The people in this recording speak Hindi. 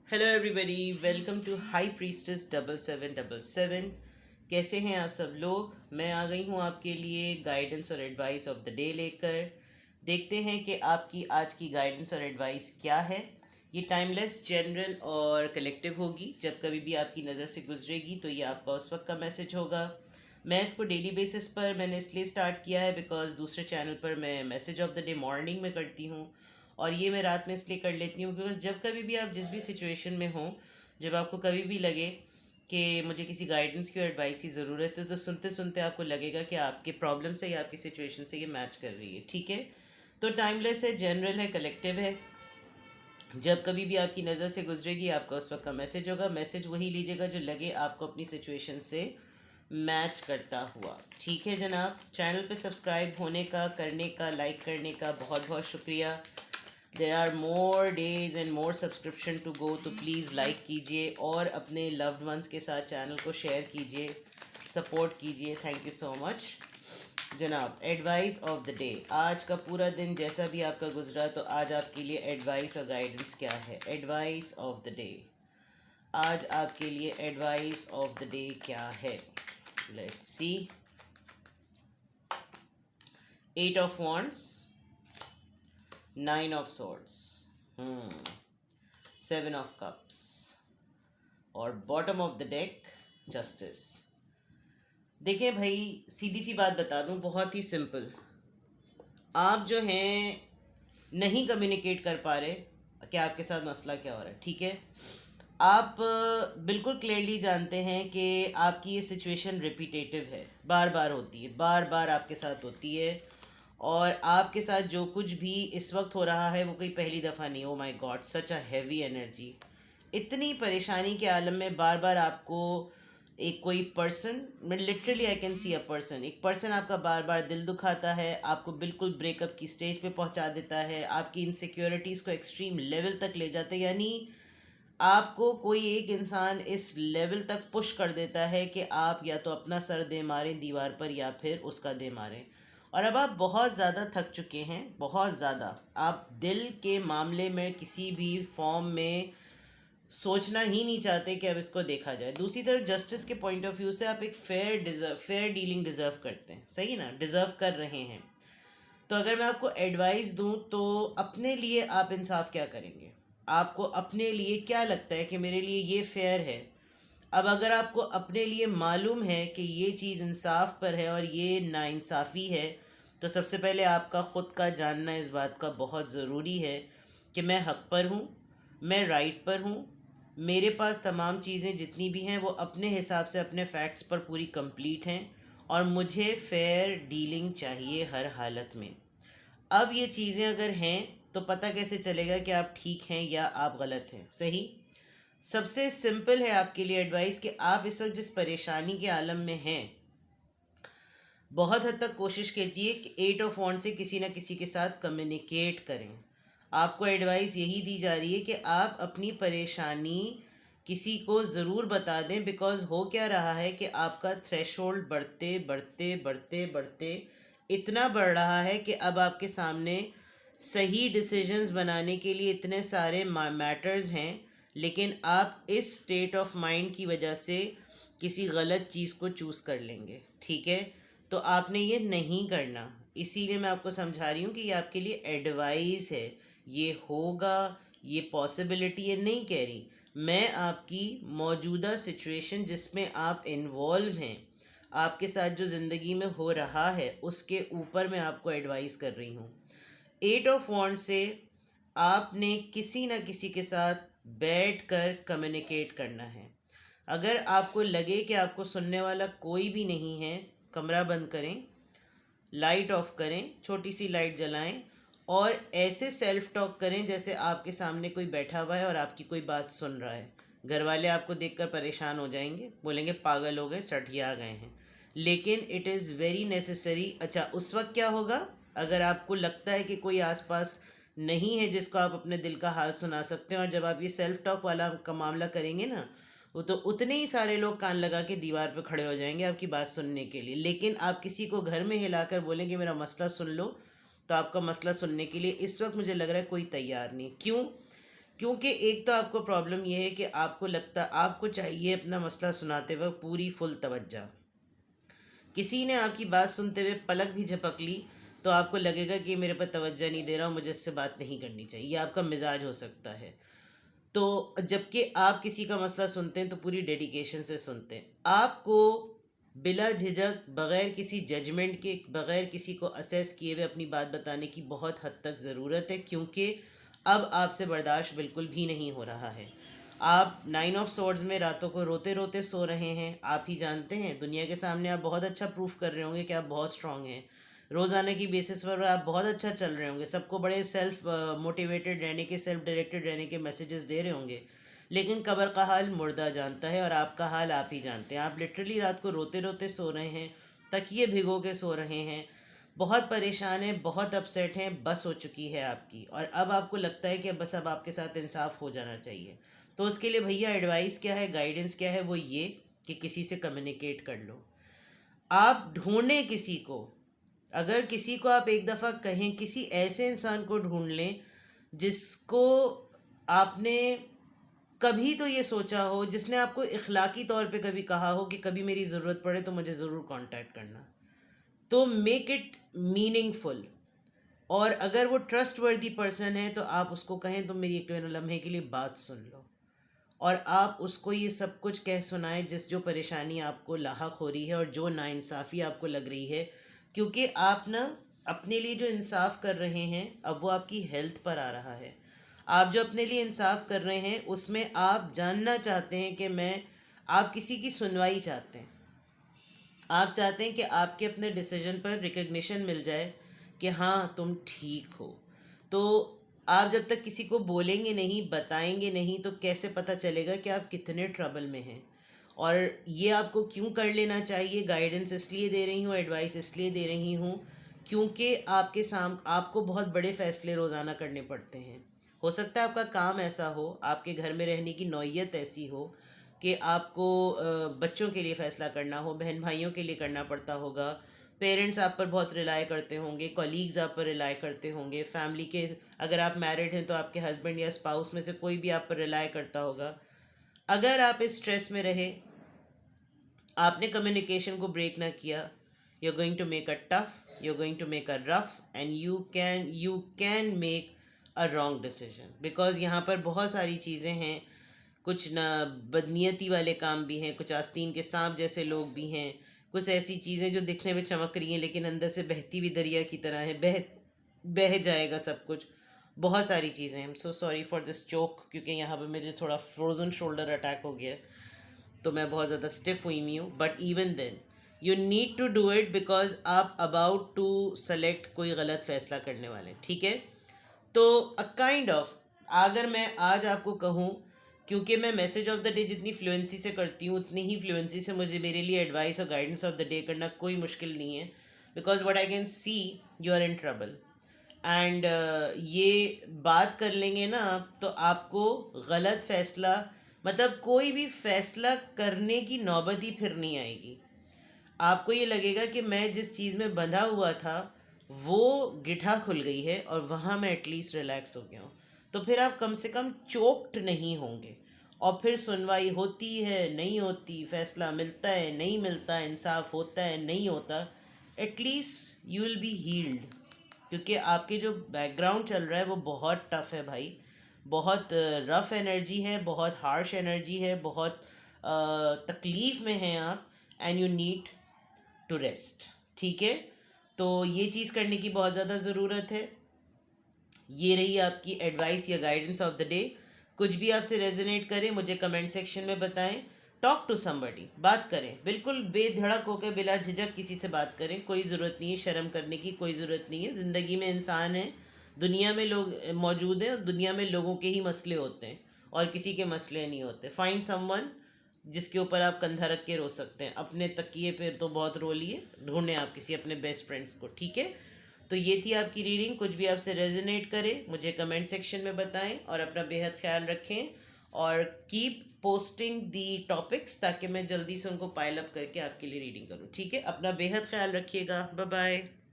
Hello everybody, welcome to high priestess 7777। कैसे हैं आप सब लोग। मैं आ गई हूँ आपके लिए गाइडेंस और एडवाइस ऑफ द डे लेकर। देखते हैं कि आपकी आज की गाइडेंस और एडवाइस क्या है। ये टाइमलेस, जनरल और कलेक्टिव होगी। जब कभी भी आपकी नज़र से गुजरेगी तो ये आपका उस वक्त का मैसेज होगा। मैं इसको डेली बेसिस पर मैंने इसलिए स्टार्ट किया है बिकॉज़ दूसरे चैनल पर मैं message of the day morning में करती हूँ और ये मैं रात में इसलिए कर लेती हूँ बिकॉज जब कभी भी आप जिस भी सिचुएशन में हो, जब आपको कभी भी लगे कि मुझे किसी गाइडेंस की और एडवाइस की ज़रूरत है, तो सुनते सुनते आपको लगेगा कि आपके प्रॉब्लम से या आपकी सिचुएशन से ये मैच कर रही है। ठीक है, तो टाइमलेस है, जनरल है, कलेक्टिव है। जब कभी भी आपकी नज़र से गुजरेगी आपका उस वक्त का मैसेज होगा। मैसेज वही लीजिएगा जो लगे आपको अपनी सिचुएशन से मैच करता हुआ। ठीक है जनाब, चैनल पे सब्सक्राइब होने का, करने का, लाइक करने का बहुत बहुत शुक्रिया। There are more days and more subscription to go, तो प्लीज़ लाइक कीजिए और अपने लव्ड वंस के साथ चैनल को शेयर कीजिए, सपोर्ट कीजिए। थैंक यू सो मच जनाब। एडवाइस ऑफ द डे, आज का पूरा दिन जैसा भी आपका गुजरा, तो आज आपके लिए एडवाइस और गाइडेंस क्या है। एडवाइस ऑफ द डे, आज आपके लिए एडवाइस ऑफ द डे क्या है। Let's see. 8 of wands, 9 of swords, 7 of cups और bottom of the deck justice. देखिए भाई, सीधी सी बात बता दूं, बहुत ही सिंपल। आप जो हैं नहीं कम्युनिकेट कर पा रहे कि आपके साथ मसला क्या हो रहा है। ठीक है, आप बिल्कुल क्लियरली जानते हैं कि आपकी ये सिचुएशन रिपीटेटिव है, बार बार होती है, बार बार आपके साथ होती है और आपके साथ जो कुछ भी इस वक्त हो रहा है वो कोई पहली दफ़ा नहीं। Oh my God, such a heavy energy. इतनी परेशानी के आलम में बार बार आपको एक कोई पर्सन, मैं literally I can C a person, एक पर्सन आपका बार बार दिल दुखाता है, आपको बिल्कुल ब्रेकअप की स्टेज पे पहुंचा देता है, आपकी इनसिक्योरिटीज़ को एक्सट्रीम लेवल तक ले जाते हैं। यानी आपको कोई एक इंसान इस लेवल तक पुश कर देता है कि आप या तो अपना सर दे मारें दीवार पर या फिर उसका दे मारें। और अब आप बहुत ज़्यादा थक चुके हैं, बहुत ज़्यादा। आप दिल के मामले में किसी भी फॉर्म में सोचना ही नहीं चाहते कि अब इसको देखा जाए। दूसरी तरफ जस्टिस के पॉइंट ऑफ व्यू से आप एक फेयर डीलिंग डिज़र्व करते हैं, सही ना, डिज़र्व कर रहे हैं। तो अगर मैं आपको एडवाइस दूं तो अपने लिए आप इंसाफ क्या करेंगे। आपको अपने लिए क्या लगता है कि मेरे लिए ये फेयर है। अब अगर आपको अपने लिए मालूम है कि ये चीज़ इंसाफ पर है और ये नाइंसाफ़ी है, तो सबसे पहले आपका ख़ुद का जानना इस बात का बहुत ज़रूरी है कि मैं हक़ पर हूँ, मैं राइट पर हूँ। मेरे पास तमाम चीज़ें जितनी भी हैं वो अपने हिसाब से अपने फैक्ट्स पर पूरी कंप्लीट हैं और मुझे फेयर डीलिंग चाहिए हर हालत में। अब ये चीज़ें अगर हैं तो पता कैसे चलेगा कि आप ठीक हैं या आप गलत हैं। सही, सबसे सिंपल है आपके लिए एडवाइस कि आप इस वक्त जिस परेशानी के आलम में हैं, बहुत हद तक कोशिश कीजिए कि 8 ऑफ wands से किसी न किसी के साथ कम्युनिकेट करें। आपको एडवाइस यही दी जा रही है कि आप अपनी परेशानी किसी को ज़रूर बता दें। बिकॉज़ हो क्या रहा है कि आपका थ्रेशोल्ड बढ़ते बढ़ते बढ़ते बढ़ते इतना बढ़ रहा है कि अब आपके सामने सही डिसीजंस बनाने के लिए इतने सारे मैटर्स हैं, लेकिन आप इस स्टेट ऑफ माइंड की वजह से किसी गलत चीज़ को चूज़ कर लेंगे। ठीक है, तो आपने ये नहीं करना। इसीलिए मैं आपको समझा रही हूँ कि ये आपके लिए एडवाइस है। ये होगा, ये पॉसिबिलिटी है नहीं कह रही। मैं आपकी मौजूदा सिचुएशन जिसमें आप इन्वॉल्व हैं, आपके साथ जो ज़िंदगी में हो रहा है, उसके ऊपर मैं आपको एडवाइस कर रही हूँ। 8 ऑफ wands से आपने किसी न किसी के साथ बैठ कर कम्युनिकेट करना है। अगर आपको लगे कि आपको सुनने वाला कोई भी नहीं है, कमरा बंद करें, लाइट ऑफ करें, छोटी सी लाइट जलाएं और ऐसे सेल्फ टॉक करें जैसे आपके सामने कोई बैठा हुआ है और आपकी कोई बात सुन रहा है। घर वाले आपको देखकर परेशान हो जाएंगे, बोलेंगे पागल हो गए, सठिया गए हैं, लेकिन इट इज़ वेरी नेसेसरी। अच्छा, उस वक्त क्या होगा, अगर आपको लगता है कि कोई आसपास नहीं है जिसको आप अपने दिल का हाल सुना सकते हैं, और जब आप ये सेल्फ टॉक वाला का मामला करेंगे ना, वो तो उतने ही सारे लोग कान लगा के दीवार पे खड़े हो जाएंगे आपकी बात सुनने के लिए। लेकिन आप किसी को घर में हिलाकर बोलेंगे मेरा मसला सुन लो, तो आपका मसला सुनने के लिए इस वक्त मुझे लग रहा है कोई तैयार नहीं। क्यों? क्योंकि एक तो आपको प्रॉब्लम ये है कि आपको चाहिए अपना मसला सुनाते वक्त पूरी फुल तवज्जो। किसी ने आपकी बात सुनते हुए पलक भी झपक ली तो आपको लगेगा कि मेरे पर तवज्जो नहीं दे रहा, मुझे इससे बात नहीं करनी चाहिए, ये आपका मिजाज हो सकता है। तो जबकि आप किसी का मसला सुनते हैं तो पूरी डेडिकेशन से सुनते हैं। आपको बिला झिझक, बग़ैर किसी जजमेंट के, बग़ैर किसी को असेस किए हुए अपनी बात बताने की बहुत हद तक ज़रूरत है, क्योंकि अब आपसे बर्दाश्त बिल्कुल भी नहीं हो रहा है। आप 9 ऑफ सोर्ड्स में रातों को रोते रोते सो रहे हैं। आप ही जानते हैं, दुनिया के सामने आप बहुत अच्छा प्रूफ कर रहे होंगे कि आप बहुत स्ट्रांग हैं। रोज़ाना की बेसिस पर आप बहुत अच्छा चल रहे होंगे, सबको बड़े सेल्फ मोटिवेटेड रहने के, सेल्फ डायरेक्टेड रहने के मैसेजेस दे रहे होंगे। लेकिन कब्र का हाल मुर्दा जानता है और आपका हाल आप ही जानते हैं। आप लिटरली रात को रोते रोते सो रहे हैं, तकिए भिगो के सो रहे हैं, बहुत परेशान हैं, बहुत अपसेट हैं, बस हो चुकी है आपकी। और अब आपको लगता है कि बस अब आपके साथ इंसाफ हो जाना चाहिए। तो उसके लिए भैया एडवाइस क्या है, गाइडेंस क्या है, वो ये कि किसी से कम्युनिकेट कर लो। आप ढूंढें किसी को, अगर किसी को आप एक दफ़ा कहें, किसी ऐसे इंसान को ढूंढ लें जिसको आपने कभी तो ये सोचा हो, जिसने आपको इखलाकी तौर पे कभी कहा हो कि कभी मेरी ज़रूरत पड़े तो मुझे ज़रूर कांटेक्ट करना। तो मेक इट मीनिंगफुल। और अगर वो ट्रस्ट वर्दी पर्सन है तो आप उसको कहें तो मेरी एक लम्हे के लिए बात सुन लो, और आप उसको ये सब कुछ कह सुनाएं जो परेशानी आपको लाहक हो रही है और जो नाइंसाफ़ी आपको लग रही है। क्योंकि आप ना अपने लिए जो इंसाफ कर रहे हैं, अब वो आपकी हेल्थ पर आ रहा है। आप जो अपने लिए इंसाफ कर रहे हैं उसमें आप जानना चाहते हैं कि आप किसी की सुनवाई चाहते हैं। आप चाहते हैं कि आपके अपने डिसीजन पर रिकग्निशन मिल जाए कि हाँ तुम ठीक हो। तो आप जब तक किसी को बोलेंगे नहीं, बताएंगे नहीं, तो कैसे पता चलेगा कि आप कितने ट्रबल में हैं। और ये आपको क्यों कर लेना चाहिए, गाइडेंस इसलिए दे रही हूँ, एडवाइस इसलिए दे रही हूँ क्योंकि आपको बहुत बड़े फ़ैसले रोज़ाना करने पड़ते हैं। हो सकता है आपका काम ऐसा हो, आपके घर में रहने की नौइयत ऐसी हो कि आपको बच्चों के लिए फ़ैसला करना हो, बहन भाइयों के लिए करना पड़ता होगा, पेरेंट्स आप पर बहुत रिलाई करते होंगे, कॉलीग्स आप पर रिलाई करते होंगे, फैमिली के, अगर आप मैरिड हैं तो आपके हस्बैंड या स्पाउस में से कोई भी आप पर रिलाई करता होगा। अगर आप इस स्ट्रेस में रहे, आपने कम्युनिकेशन को ब्रेक ना किया, you are going to make a tough, you are going to make a rough, and you can make a wrong decision. Because यहाँ पर बहुत सारी चीज़ें हैं, कुछ ना बदनीयती वाले काम भी हैं, कुछ आस्तीन के सांप जैसे लोग भी हैं, कुछ ऐसी चीज़ें जो दिखने में चमक रही हैं लेकिन अंदर से बहती हुई दरिया की तरह है, बह जाएगा सब कुछ। बहुत सारी चीज़ें। I am so sorry for this choke, क्योंकि यहाँ पर मुझे थोड़ा फ्रोज़न शोल्डर अटैक हो गया है, तो मैं बहुत ज़्यादा स्टिफ हुई नहीं हूँ। But even then you need to do it, because आप अबाउट टू सेलेक्ट कोई गलत फ़ैसला करने वाले हैं, ठीक है। तो अ काइंड ऑफ, अगर मैं आज आपको कहूँ, क्योंकि मैं मैसेज ऑफ द डे जितनी फ्लुएंसी से करती हूँ उतनी ही फ्लुएंसी से मुझे मेरे लिए एडवाइस और गाइडेंस ऑफ द डे करना कोई मुश्किल नहीं है। Because what I can see, you are in trouble. And ये बात कर लेंगे ना आप, तो आपको गलत फ़ैसला, मतलब कोई भी फ़ैसला करने की नौबत ही फिर नहीं आएगी। आपको ये लगेगा कि मैं जिस चीज़ में बंधा हुआ था वो गिठा खुल गई है और वहाँ मैं एटलीस्ट रिलैक्स हो गया हूँ। तो फिर आप कम से कम चोक्ड नहीं होंगे। और फिर सुनवाई होती है, नहीं होती, फ़ैसला मिलता है, नहीं मिलता, इंसाफ होता है, नहीं होता, at least you will be healed. क्योंकि आपके जो बैकग्राउंड चल रहा है वो बहुत टफ है भाई, बहुत रफ एनर्जी है, बहुत हार्श एनर्जी है, बहुत तकलीफ़ में हैं आप, and you need to rest, ठीक है। तो ये चीज़ करने की बहुत ज़्यादा ज़रूरत है। ये रही आपकी एडवाइस या गाइडेंस ऑफ द डे। कुछ भी आपसे रेजोनेट करे मुझे कमेंट सेक्शन में बताएं। टॉक टू समबडी, बात करें, बिल्कुल बेधड़क होकर बिला झिझक किसी से बात करें। कोई ज़रूरत नहीं है शर्म करने की, कोई ज़रूरत नहीं है। ज़िंदगी में इंसान है, दुनिया में लोग मौजूद हैं और दुनिया में लोगों के ही मसले होते हैं और किसी के मसले नहीं होते। फाइंड समवन जिसके ऊपर आप कंधा रख के रो सकते हैं। अपने तकिए पे तो बहुत रो लिए, ढूंढें आप किसी अपने बेस्ट फ्रेंड्स को, ठीक है। तो ये थी आपकी रीडिंग। कुछ भी आपसे रेजोनेट करे मुझे कमेंट सेक्शन में बताएं और अपना बेहद ख्याल रखें। और कीप पोस्टिंग दी टॉपिक्स ताकि मैं जल्दी से उनको पाइल अप करके आपके लिए रीडिंग करूं, ठीक है। अपना बेहद ख्याल रखिएगा। Bye bye.